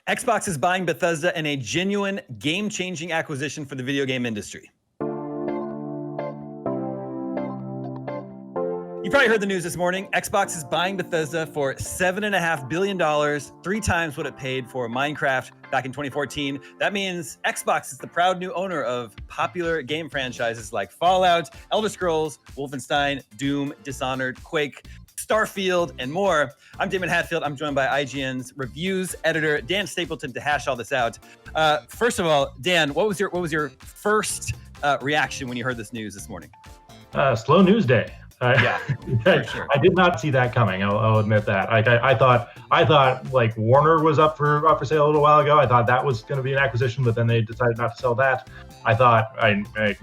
Xbox is buying Bethesda in a genuine game-changing acquisition for the video game industry. You probably heard the news this morning. Xbox is buying Bethesda for $7.5 billion, 3 times what it paid for Minecraft back in 2014. That means Xbox is the proud new owner of popular game franchises like Fallout, Elder Scrolls, Wolfenstein, Doom, Dishonored, Quake, Starfield, and more. I'm Damon Hatfield. I'm joined by IGN's reviews editor, Dan Stapleton, to hash all this out. First of all, Dan, what was your first reaction when you heard this news this morning? Slow news day. Yeah, for sure. I did not see that coming. I'll admit that. I thought like Warner was up for sale a little while ago. I thought that was going to be an acquisition, but then they decided not to sell that. I thought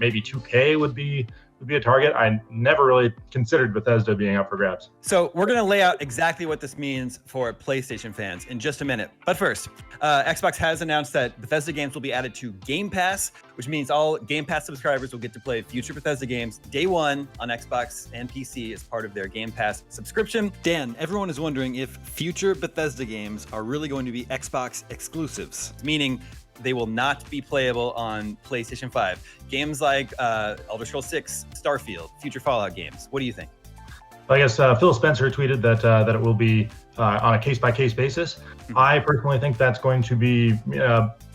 maybe 2K would be a target. I never really considered Bethesda being up for grabs. So we're going to lay out exactly what this means for PlayStation fans in just a minute. But first, Xbox has announced that Bethesda games will be added to Game Pass, which means all Game Pass subscribers will get to play future Bethesda games day one on Xbox and PC as part of their Game Pass subscription. Dan, everyone is wondering if future Bethesda games are really going to be Xbox exclusives, meaning they will not be playable on PlayStation 5. Games like Elder Scrolls 6, Starfield, future Fallout games. What do you think? I guess Phil Spencer tweeted that it will be on a case-by-case basis. Mm-hmm. I personally think that's going to be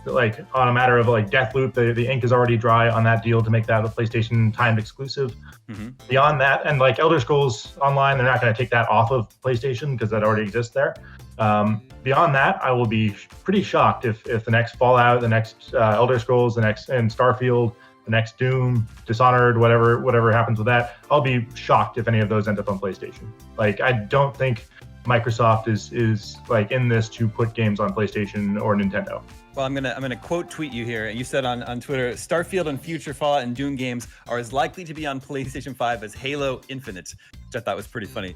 like on a matter of like Deathloop. The ink is already dry on that deal to make that a PlayStation timed exclusive. Mm-hmm. Beyond that, and like Elder Scrolls Online, they're not going to take that off of PlayStation because that already exists there. Beyond that, I will be pretty shocked if the next Fallout, the next Elder Scrolls, the next and Starfield, the next Doom, Dishonored, whatever happens with that, I'll be shocked if any of those end up on PlayStation. Like, I don't think Microsoft is like in this to put games on PlayStation or Nintendo. Well, I'm gonna quote tweet you here. You said on Twitter, Starfield and future Fallout and Doom games are as likely to be on PlayStation 5 as Halo Infinite, which I thought was pretty funny.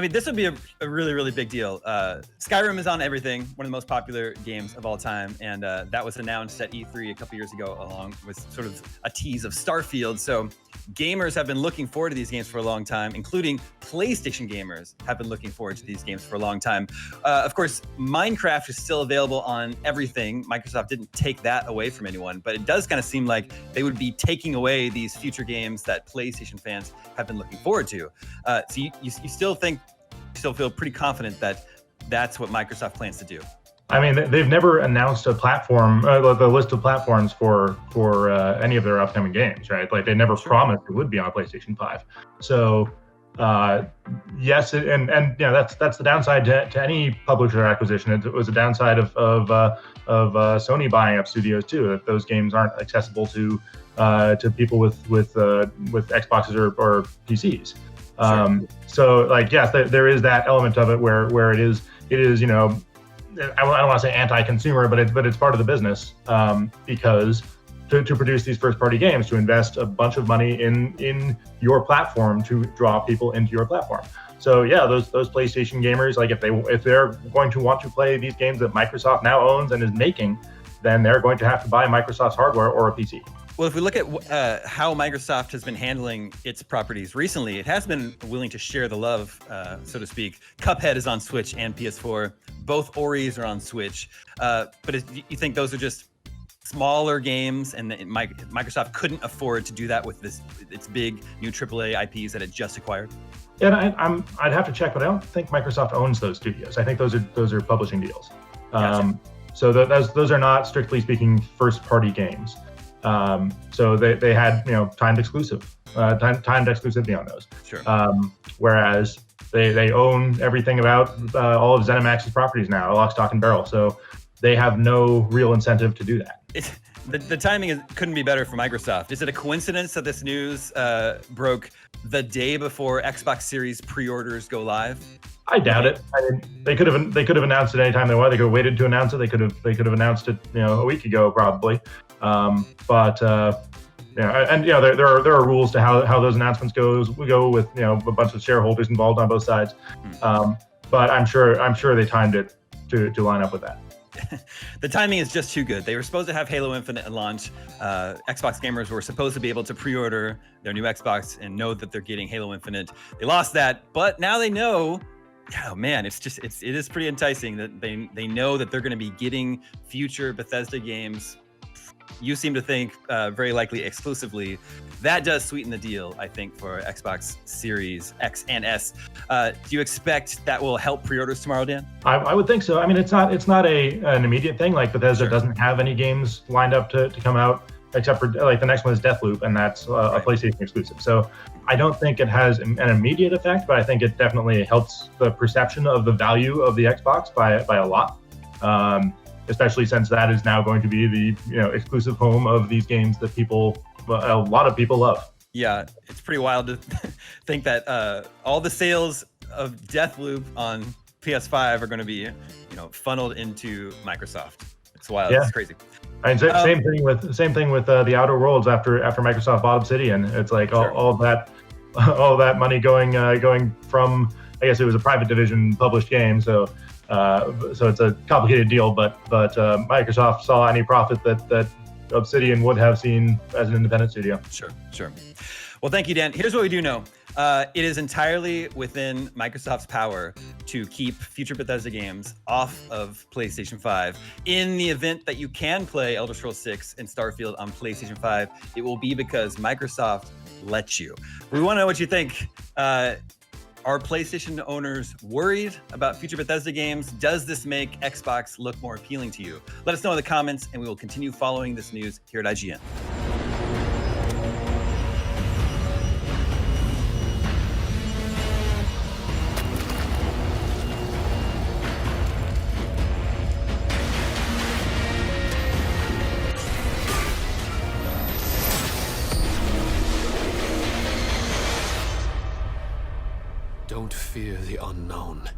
This would be a really, really big deal. Skyrim is on everything, one of the most popular games of all time, and that was announced at E3 a couple years ago, along with sort of a tease of Starfield. So gamers have been looking forward to these games for a long time, including PlayStation gamers have been looking forward to these games for a long time. Of course, Minecraft is still available on everything. Microsoft didn't take that away from anyone, but it does kind of seem like they would be taking away these future games that PlayStation fans have been looking forward to. So you still feel pretty confident that that's what Microsoft plans to do? I mean, they've never announced a platform, the list of platforms for any of their upcoming games, right? Like they never promised it would be on PlayStation 5. So yes, and you know that's the downside to any publisher acquisition. It was a downside of Sony buying up studios too. That those games aren't accessible to people with Xboxes or PCs. Sure. So like yes, there is that element of it where it is you know. I don't want to say anti-consumer, but it's part of the business because to produce these first-party games, to invest a bunch of money in your platform to draw people into your platform. So yeah, those PlayStation gamers, like if they're going to want to play these games that Microsoft now owns and is making, then they're going to have to buy Microsoft's hardware or a PC. Well, if we look at how Microsoft has been handling its properties recently, it has been willing to share the love, so to speak. Cuphead is on Switch and PS4. Both Oris are on Switch. But you think those are just smaller games and Microsoft couldn't afford to do that with its big new AAA IPs that it just acquired? Yeah, I'd have to check, but I don't think Microsoft owns those studios. I think those are publishing deals. Gotcha. So those are not, strictly speaking, first-party games. So they had timed exclusivity on those. Sure. Whereas they own everything about all of ZeniMax's properties now, lock, stock, and barrel. So they have no real incentive to do that. The timing couldn't be better for Microsoft. Is it a coincidence that this news broke the day before Xbox Series pre-orders go live? I doubt it. I mean, they could have announced it anytime they wanted. They could have waited to announce it. They could have announced it a week ago probably. But there are rules to how those announcements go with a bunch of shareholders involved on both sides. But I'm sure they timed it to line up with that. The timing is just too good. They were supposed to have Halo Infinite at launch. Xbox gamers were supposed to be able to pre-order their new Xbox and know that they're getting Halo Infinite. They lost that, but now they know Yeah, man, it is pretty enticing that they know that they're going to be getting future Bethesda games. You seem to think very likely exclusively. That does sweeten the deal, I think, for Xbox Series X and S. Do you expect that will help pre-orders tomorrow, Dan? I would think so. I mean, it's not an immediate thing. Like Bethesda doesn't have any games lined up to come out, except for like the next one is Deathloop, and that's a PlayStation exclusive. So I don't think it has an immediate effect, but I think it definitely helps the perception of the value of the Xbox by a lot. Especially since that is now going to be the exclusive home of these games that a lot of people love. Yeah, it's pretty wild to think that all the sales of Deathloop on PS5 are going to be funneled into Microsoft. It's wild. It's crazy. And same thing with the Outer Worlds after Microsoft bought Obsidian. It's like all that money going from, I guess it was a private division published game, so it's a complicated deal, but Microsoft saw any profit that Obsidian would have seen as an independent studio. Sure. Well, thank you, Dan. Here's what we do know. It is entirely within Microsoft's power to keep future Bethesda games off of PlayStation 5. In the event that you can play Elder Scrolls 6 and Starfield on PlayStation 5, it will be because Microsoft lets you. We want to know what you think. Are PlayStation owners worried about future Bethesda games? Does this make Xbox look more appealing to you? Let us know in the comments, and we will continue following this news here at IGN. Don't fear the unknown.